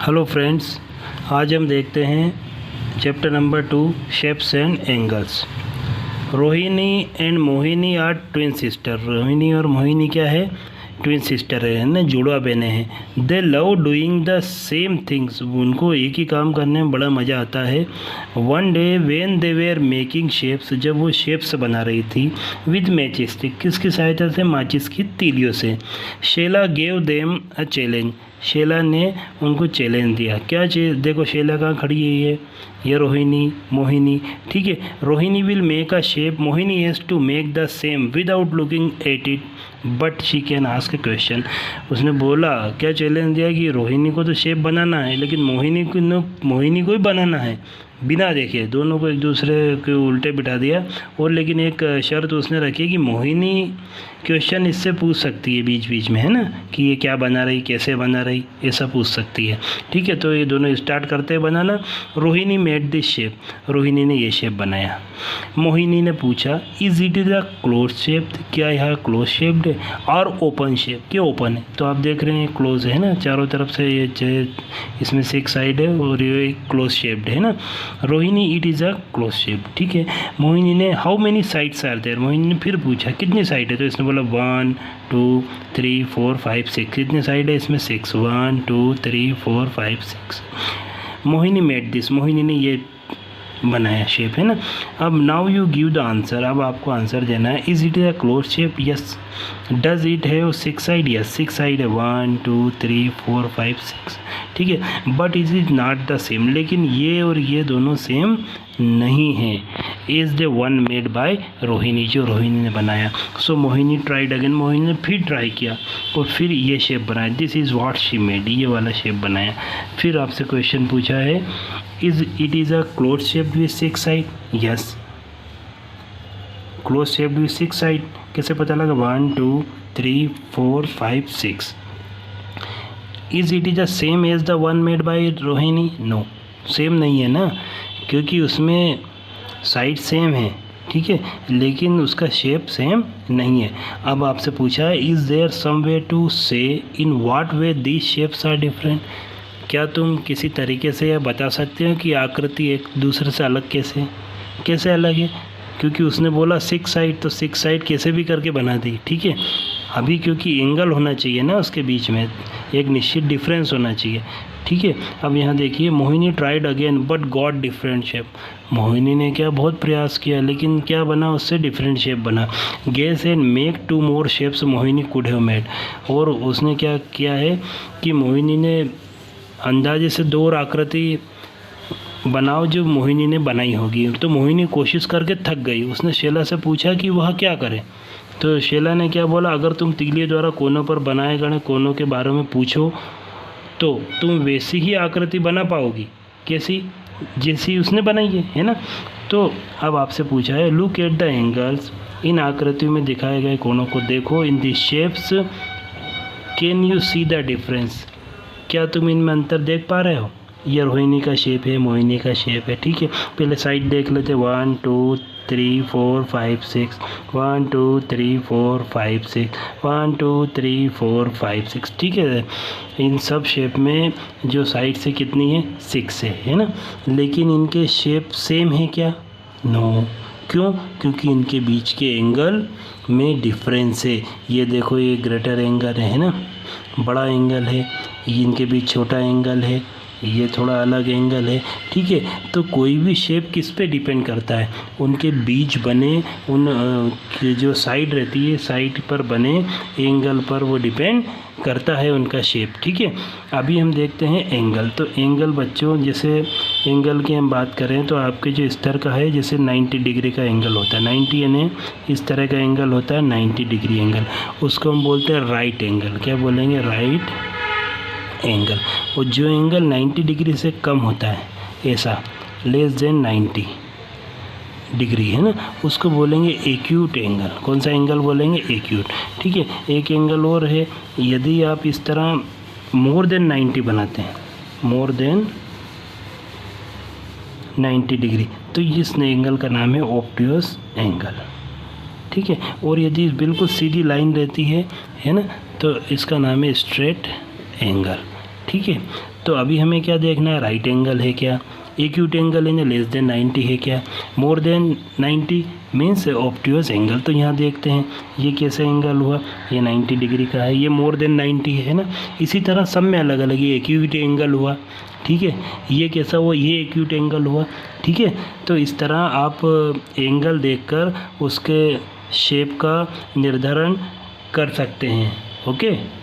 Hello friends, आज हम देखते हैं chapter number 2 shapes and angles. Rohini and Mohini are twin sister. Rohini और मोहिनी क्या है? ट्विन सिस्टर है ना, जुड़वा बहनें हैं। दे love doing the same things. उनको एक ही काम करने में बड़ा मज़ा आता है। One day when they were making shapes, जब वो शेप्स बना रही थी विद मैचिस स्टिक, किसकी सहायता से? माचिस की तीलियों से। शेला गेव देम अ चैलेंज। शेला ने उनको चैलेंज दिया। क्या देखो शेला कहाँ खड़ी है, ये रोहिणी मोहिनी, ठीक है। Rohini will make a shape, Mohini has to make the same without looking at it but she can ask a question. उसने बोला, क्या चैलेंज दिया कि रोहिणी को तो शेप बनाना है, लेकिन मोहिनी को ही बनाना है बिना देखे। दोनों को एक दूसरे के उल्टे बिठा दिया। और लेकिन एक शर्त उसने रखी कि मोहिनी क्वेश्चन इससे पूछ सकती है बीच बीच में, है ना, कि ये क्या बना रही, कैसे बना रही, ऐसा पूछ सकती है, ठीक है। तो ये दोनों स्टार्ट करते हैं बनाना। Rohini made this shape, Rohini ने ये शेप बनाया। मोहिनी ने पूछा, is it is a close shape, क्या यह क्लोज शेप्ड है और ओपन शेप, क्या ओपन है? तो आप देख रहे हैं क्लोज है ना, चारों तरफ से ये इसमें 6 साइड है और ये क्लोज शेप्ड है ना। Rohini, it is a close shape, ठीक है। मोहिनी ने, how many sides are there, Mohini ने फिर पूछा कितनी साइड है? तो इसने बोला 1 2 3 4 5 6। कितने साइड है इसमें? 6। 1 2 3 4 5 6। मोहिनी मेड दिस, मोहिनी ने ये बनाया शेप, है ना। अब now you give the answer, अब आपको आंसर देना है। Is it is a close shape? Yes. Does it have 6 side? Yes, 6 side है। 1 2 3 4 5 6, ठीक है। But is is not the same, लेकिन ये और ये दोनों सेम नहीं है। Is the one made by Rohini, जो रोहिणी ने बनाया। सो मोहिनी ट्राइड अगेन, मोहिनी ने फिर ट्राई किया और फिर ये शेप बनाया। This is what she made, ये वाला शेप बनाया। फिर आपसे क्वेश्चन पूछा है, is it is a close shape with 6 side? Yes, close shape with 6 side. कैसे पता लगा? 1 2 3 4 5 6। Is it is the same as the one made by Rohini? No, same नहीं है ना, क्योंकि उसमें साइड सेम है, ठीक है, लेकिन उसका शेप सेम नहीं है। अब आपसे पूछा है, is there some way to say in what way these shapes are different. क्या तुम किसी तरीके से यह बता सकते हो कि आकृति एक दूसरे से अलग कैसे अलग है? क्योंकि उसने बोला 6 साइड, तो 6 साइड कैसे भी करके बना दी, ठीक है। अभी क्योंकि एंगल होना चाहिए ना उसके बीच में, एक निश्चित डिफरेंस होना चाहिए, ठीक है। अब यहाँ देखिए, Mohini tried again but got different shape. Mohini ने क्या, बहुत प्रयास किया, लेकिन क्या बना उससे? डिफरेंट शेप बना। Guess and make 2 more shapes Mohini could have made. और उसने क्या किया है कि मोहिनी ने अंदाजे से 2 और आकृति बनाओ जो मोहिनी ने बनाई होगी। तो मोहिनी कोशिश करके थक गई। उसने शेला से पूछा कि वह क्या करे। तो शेला ने क्या बोला, अगर तुम तीलियों द्वारा कोनों पर बनाए गए कोनों के बारे में पूछो तो तुम वैसी ही आकृति बना पाओगी, कैसी? जैसी उसने बनाई है ना। तो अब आपसे पूछा है, लुक एट द एंगल्स, इन आकृतियों में दिखाए गए कोनों को देखो। In the shapes can you see the difference, क्या तुम इनमें अंतर देख पा रहे हो? ये रोहिणी का शेप है, मोहिनी का शेप है, ठीक है। पहले साइड देख लेते, 1 2 3 4 5 6, 1 2 3 4 5 6, 1 2 3 4 5 6, ठीक है। इन सब शेप में जो साइड से कितनी है? 6 है ना। लेकिन इनके शेप सेम है क्या? नो। क्यों? क्योंकि इनके बीच के एंगल में डिफरेंस है। ये देखो, ये ग्रेटर एंगल है ना, बड़ा एंगल है, इनके बीच छोटा एंगल है, ये थोड़ा अलग एंगल है, ठीक है। तो कोई भी शेप किस पे डिपेंड करता है? उनके बीच बने उन जो साइड रहती है, साइड पर बने एंगल पर वो डिपेंड करता है उनका शेप, ठीक है। अभी हम देखते हैं एंगल। तो एंगल बच्चों, जैसे एंगल की हम बात करें तो आपके जो इस तरह का है, जैसे 90 डिग्री का एंगल होता है, 90 यानी इस तरह का एंगल होता है 90 डिग्री एंगल, उसको हम बोलते हैं राइट एंगल। क्या बोलेंगे? Right angle. और जो एंगल 90 डिग्री से कम होता है, ऐसा लेस देन 90 डिग्री है ना, उसको बोलेंगे एक्यूट एंगल। कौन सा एंगल बोलेंगे? एक्यूट, ठीक है। एक एंगल और है, यदि आप इस तरह मोर देन 90 बनाते हैं, मोर देन 90 डिग्री, तो इस एंगल का नाम है ऑब्ट्यूस एंगल, ठीक है। और यदि बिल्कुल सीधी लाइन रहती है ना, तो इसका नाम है स्ट्रेट एंगल, ठीक है। तो अभी हमें क्या देखना है, राइट एंगल है क्या, एक्यूट एंगल है लेस देन 90 है क्या, more than 90 means obtuse angle. तो यहाँ देखते हैं ये कैसा एंगल हुआ, ये 90 डिग्री का है, ये मोर देन 90 है ना। इसी तरह सब में अलग अलग, ये एक्यूट एंगल हुआ, ठीक है, ये कैसा हुआ, ये एक्यूट एंगल हुआ, ठीक है। तो इस तरह आप एंगल देखकर उसके शेप का निर्धारण कर सकते हैं। ओके।